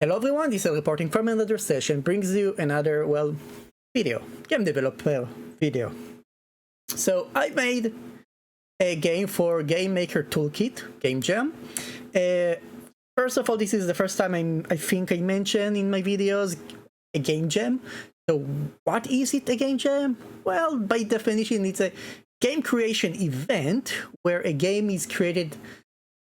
Hello everyone, DiSL reporting from another session brings you another, well, video, game developer video. So I made a game for Game Maker Toolkit, Game Jam. First of all, this is the first time I think I mentioned in my videos a game jam. So what is it, a game jam? Well, by definition, it's a game creation event where a game is created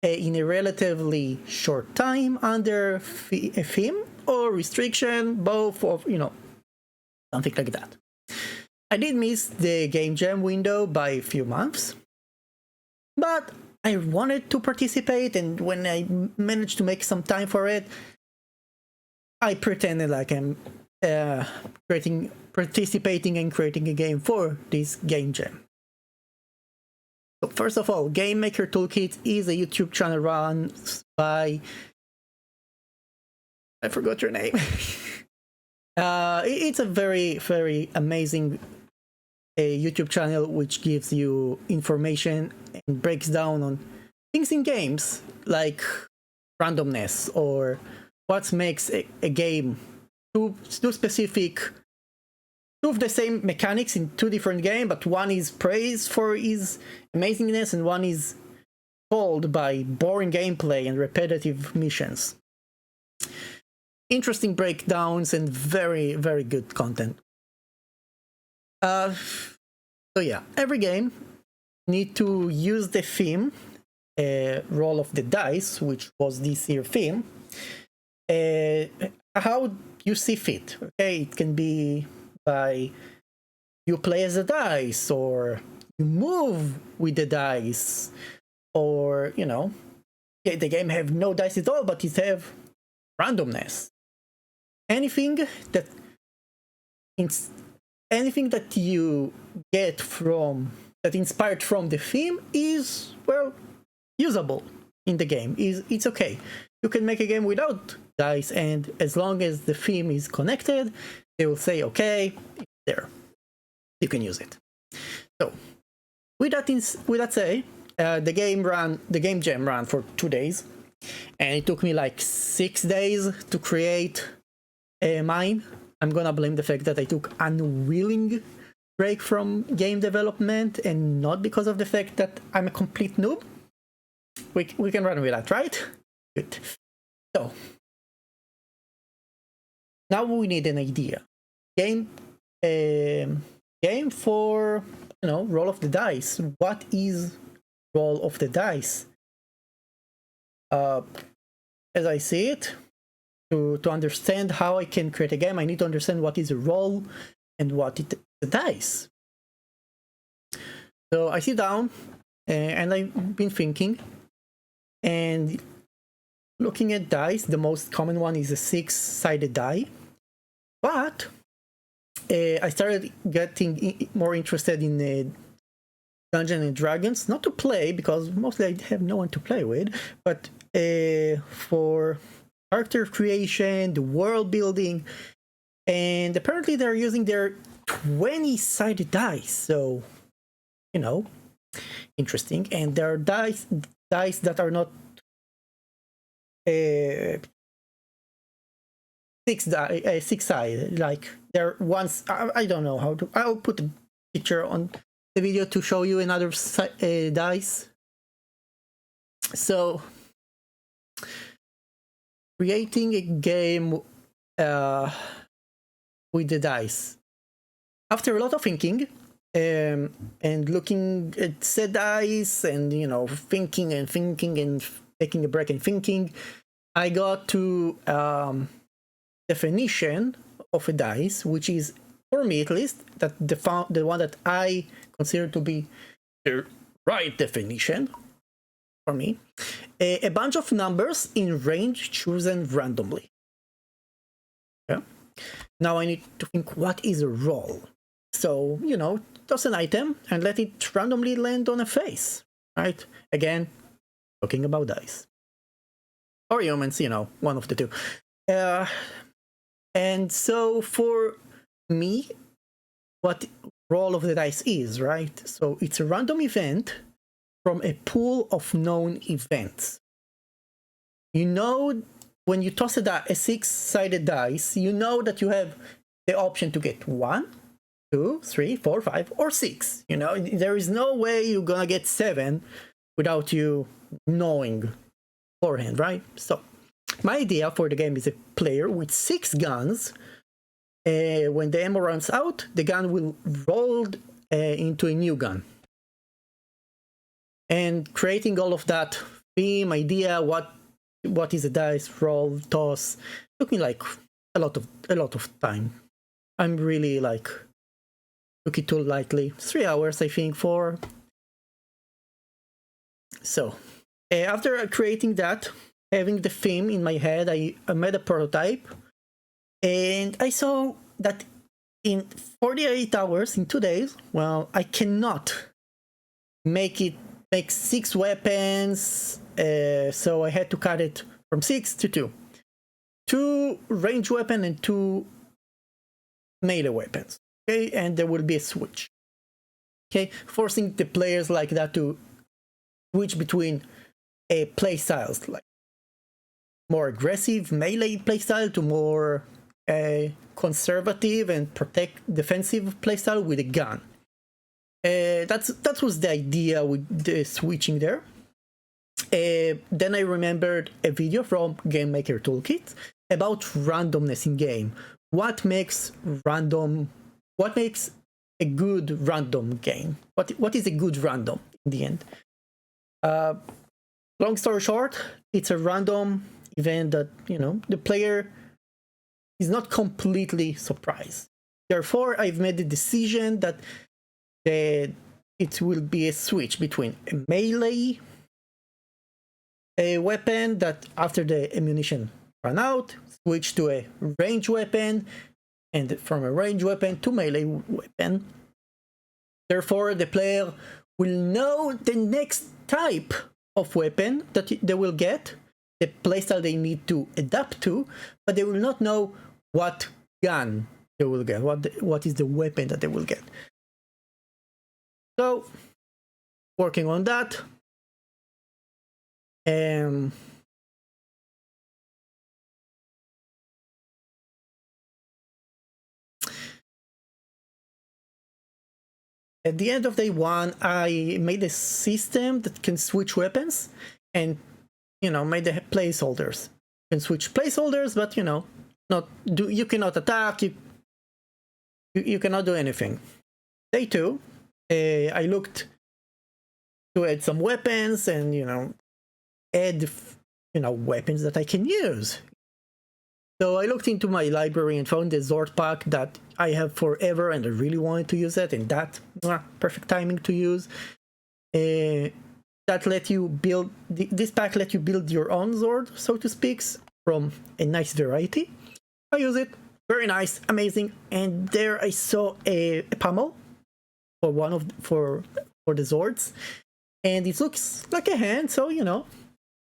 in a relatively short time under a theme or restriction, both of, something like that. I did miss the game jam window by a few months, but I wanted to participate, and when I managed to make some time for it, I pretended like I'm participating and creating a game for this game jam. So first of all, Game Maker Toolkit is a YouTube channel run by... I forgot your name. It's a very, very amazing YouTube channel which gives you information and breaks down on things in games, like randomness or what makes a game two specific... two of the same mechanics in two different games, but one is praised for his amazingness and one is called by boring gameplay and repetitive missions. Interesting breakdowns and very, very good content. So yeah, every game need to use the theme, roll of the dice, which was this year theme, how you see fit. Okay, it can be by you play as a dice, or you move with the dice, or the game have no dice at all, but it have randomness. Anything that you get from that inspired from the theme is, well, usable in the game. It's okay. You can make a game without dice, and as long as the theme is connected, they will say, okay, it's there, you can use it. So with that say, the game jam ran for 2 days, and it took me like 6 days to create mine. I'm gonna blame the fact that I took unwilling break from game development, and not because of the fact that I'm a complete noob. We can run with that, right? Good. So now we need an idea. Game for, roll of the dice. What is roll of the dice? As I see it, to understand how I can create a game, I need to understand what is a roll and what is a dice. So I sit down and I've been thinking and looking at dice. The most common one is a 6-sided die, but I started getting more interested in Dungeons and Dragons, not to play, because mostly I have no one to play with, but for character creation, the world building, and apparently they're using their 20-sided dice, so, interesting. And there are dice that are not six-sided, like there once, I don't know how to, I'll put a picture on the video to show you another dice. So creating a game with the dice, after a lot of thinking and looking at said dice and thinking and taking a break and thinking, I got to definition of a dice, which is, for me at least, that the one that I consider to be the right definition for me. A bunch of numbers in range chosen randomly. Yeah. Now I need to think, what is a roll? So, toss an item and let it randomly land on a face, right? Again, talking about dice. Or humans, one of the two. And so for me, what roll of the dice is, right? So it's a random event from a pool of known events. when you toss a six-sided dice, you know that you have the option to get 1, 2, 3, 4, 5, or 6. You know, there is no way you're gonna get 7 without you knowing beforehand, right? So my idea for the game is a player with 6 guns. When the ammo runs out, the gun will roll into a new gun. And creating all of that theme, idea, what is a dice roll, toss, took me like a lot of time. I'm really like took it too lightly. 3 hours, I think, for. So after creating that, having the theme in my head, I made a prototype, and I saw that in 48 hours, in 2 days, well, I cannot make 6 weapons, so I had to cut it from 6 to 2. 2 range weapon and 2 melee weapons. Okay, and there will be a switch. Okay, forcing the players like that to switch between play styles, like more aggressive melee playstyle to more conservative and defensive playstyle with a gun. That was the idea with the switching there. Then I remembered a video from Game Maker Toolkit about randomness in game. What makes a good random game? What is a good random in the end? Long story short, it's a random event that, you know, the player is not completely surprised. Therefore, I've made the decision that it will be a switch between a melee weapon that after the ammunition run out, switch to a range weapon, and from a range weapon to melee weapon. Therefore, the player will know the next type of weapon that they will get, the playstyle they need to adapt to, but they will not know what gun they will get, what is the weapon that they will get. So, working on that. At the end of day 1, I made a system that can switch weapons and, you know, made the placeholders. You can switch placeholders, but, you know, you cannot attack, you cannot do anything. Day 2, I looked to add some weapons and, you know, add, you know, weapons that I can use. So I looked into my library and found the Zord pack that I have forever, and I really wanted to use it, and that perfect timing to use. That let you build this pack let you build your own Zord, so to speak, from a nice variety. I use it, very nice, amazing. And there I saw a pommel for the Zords, and it looks like a hand. So, you know,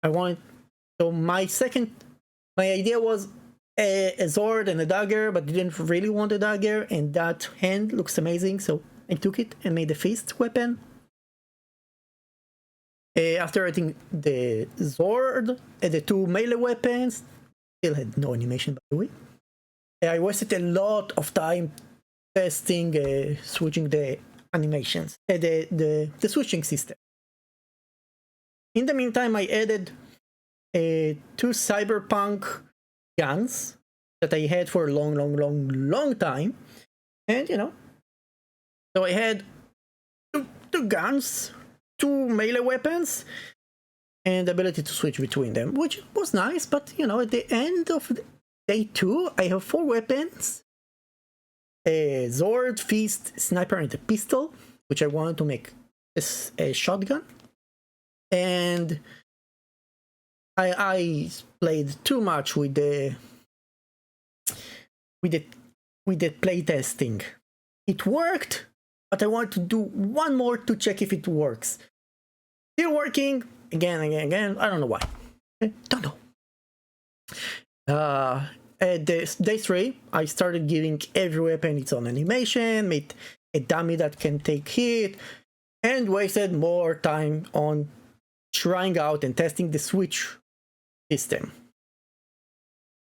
my idea was a Zord and a dagger, but didn't really want a dagger, and that hand looks amazing, so I took it and made the fist weapon. After adding the Zord and the 2 melee weapons, still had no animation, by the way. I wasted a lot of time testing, switching the animations, the switching system. In the meantime, I added 2 cyberpunk guns that I had for a long time, and, you know, so I had two guns, 2 melee weapons, and the ability to switch between them, which was nice. But, you know, at the end of day 2, I have 4 weapons: a Zord, fist, sniper, and a pistol, which I wanted to make a shotgun. And I played too much with the play testing. It worked, but I want to do one more to check if it works. Still working again. I don't know why. Don't know. At day 3, I started giving every weapon its own animation, made a dummy that can take hit, and wasted more time on trying out and testing the switch system.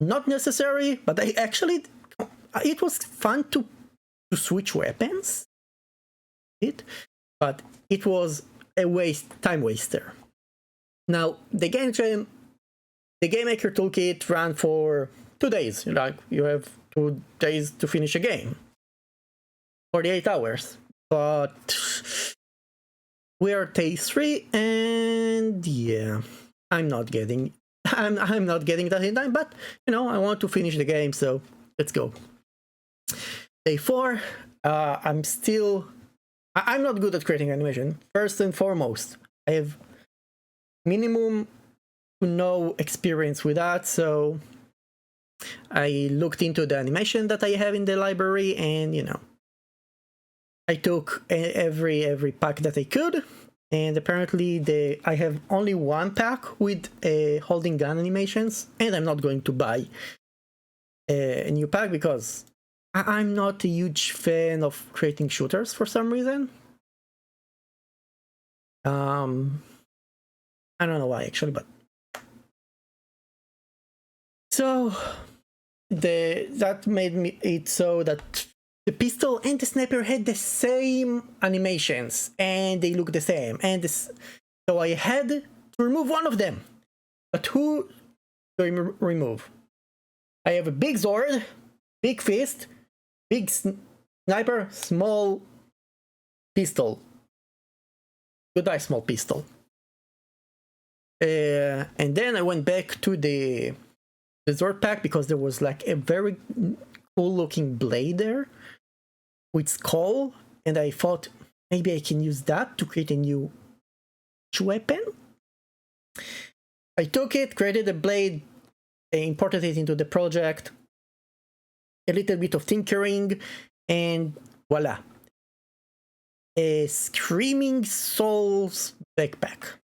not necessary, but I actually, it was fun to switch weapons, but it was a time waster. Now the game maker toolkit ran for 2 days. Like, you have 2 days to finish a game, 48 hours. But we are day 3, and yeah, I'm not getting that in time. But I want to finish the game, so let's go. Day 4. I'm not good at creating animation. First and foremost, I have minimum to no experience with that, so I looked into the animation that I have in the library, and I took every pack that I could, and apparently I have only one pack with holding gun animations, and I'm not going to buy a new pack because I'm not a huge fan of creating shooters for some reason. I don't know why actually, but so that made it so that the pistol and the sniper had the same animations and they look the same, and so I had to remove one of them. But who do I remove? I have a big sword, big fist, big sniper, small pistol. Goodbye, small pistol. And then I went back to the sword pack because there was like a very cool looking blade there with skull, and I thought maybe I can use that to create a new weapon. I took it, created a blade, imported it into the project, a little bit of tinkering, and voila, a Screaming Souls backpack.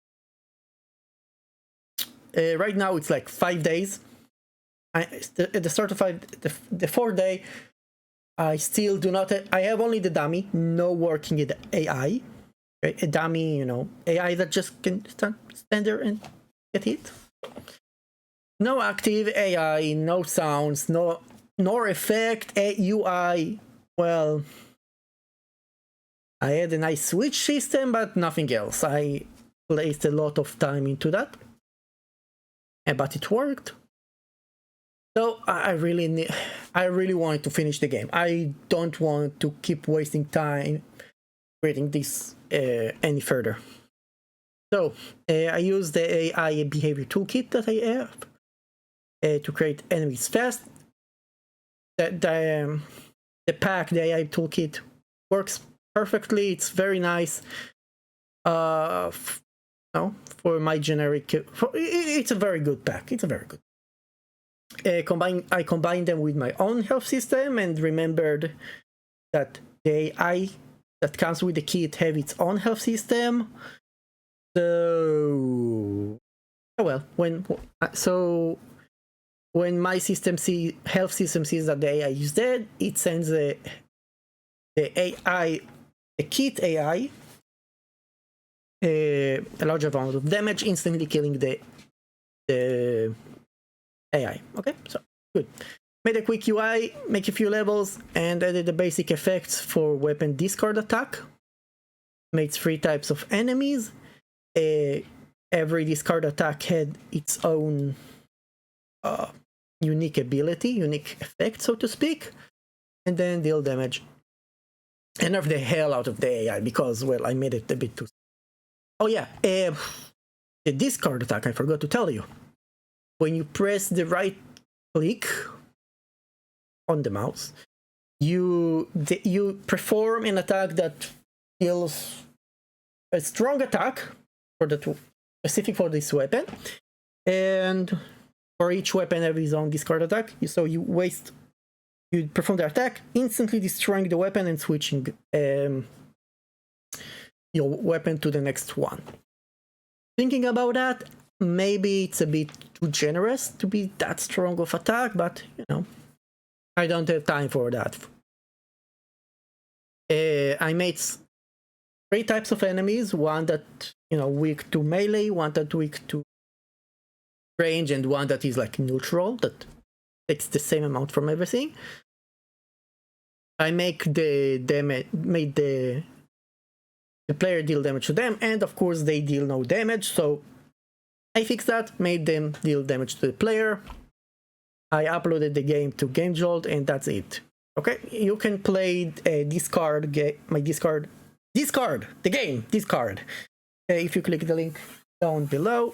Right now it's like 5 days. At the start of the 4th day, I still do not. I have only the dummy, no working AI. Okay? A dummy, AI that just can stand there and get hit. No active AI, no sounds, no effect, UI. Well, I had a nice switch system, but nothing else. I placed a lot of time into that, but it worked. So I really wanted to finish the game. I don't want to keep wasting time creating this any further. So I use the AI behavior toolkit that I have to create enemies fast. The pack, the AI toolkit, works perfectly. It's very nice. For my generic, it's a very good pack. It's a very good. I combined them with my own health system and remembered that the AI that comes with the kit have its own health system. So, when my health system sees that the AI is dead, it sends the kit AI a large amount of damage, instantly killing the AI. Okay, so good. Made a quick UI, make a few levels, and added the basic effects for weapon discard attack. Made 3 types of enemies. Every discard attack had its own unique ability, unique effect, so to speak, and then deal damage. And nerf the hell out of the AI because, well, I made it a bit too. Oh yeah, the discard attack, I forgot to tell you. When you press the right click on the mouse, you perform an attack that deals a strong attack specific for this weapon, and for each weapon have its own discard attack. So you perform the attack, instantly destroying the weapon and switching your weapon to the next one. Thinking about that, maybe it's a bit too generous to be that strong of attack, but I don't have time for that. I made 3 types of enemies: one that weak to melee, one that weak to range, and one that is like neutral, that takes the same amount from everything. I make the damage, made the player deal damage to them, and of course they deal no damage, so I fixed that, made them deal damage to the player. I uploaded the game to GameJolt, and that's it. Okay, you can play discard the game discard if you click the link down below.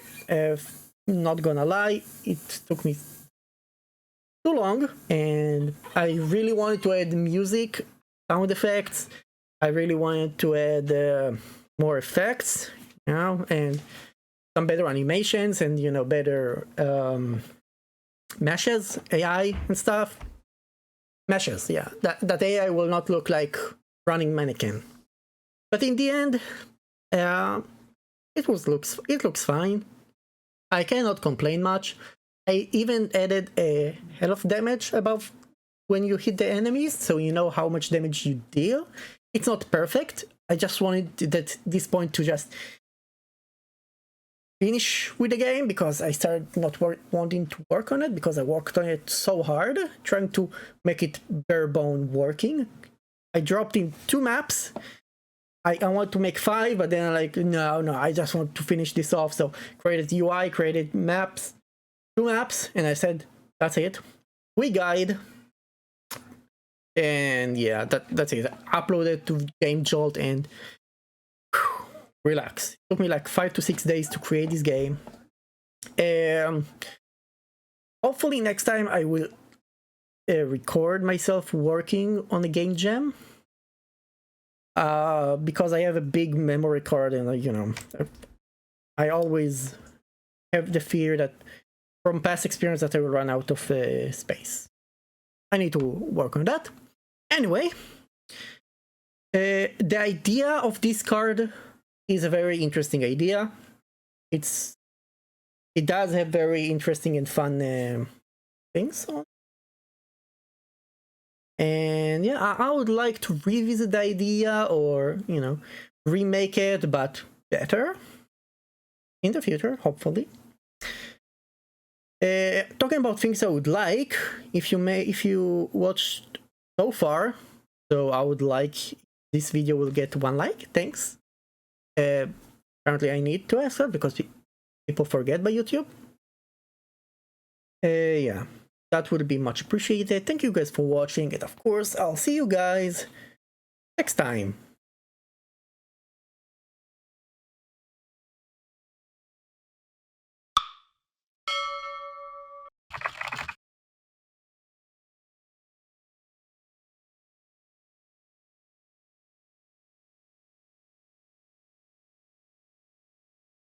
Not gonna lie, it took me too long, and I really wanted to add music, sound effects. I really wanted to add more effects, you know, and some better animations, and you know, better meshes, AI and stuff. Meshes, yeah. That AI will not look like running mannequin. But in the end, it looks fine. I cannot complain much. I even added a health damage above when you hit the enemies, so you know how much damage you deal. It's not perfect. I just wanted at this point to just finish with the game, because I started not wanting to work on it, because I worked on it so hard, trying to make it bare bone working. I dropped in 2 maps. I want to make 5, but then I'm like, no, I just want to finish this off. So created UI, created maps, 2 maps, and I said, that's it. We guide. And yeah, that's it. Uploaded to GameJolt and relax. It took me like 5 to 6 days to create this game. Hopefully next time I will record myself working on a game jam. Because I have a big memory card, and you know, I always have the fear that from past experience that I will run out of space. I need to work on that. Anyway, the idea of this card is a very interesting idea. It does have very interesting and fun things on. And yeah, I would like to revisit the idea, or you know, remake it, but better in the future, hopefully. Talking about things I would like, if you watched so far, so I would like this video will get 1 like. Thanks. Apparently I need to ask that because people forget by YouTube. Yeah, that would be much appreciated. Thank you guys for watching, and of course I'll see you guys next time.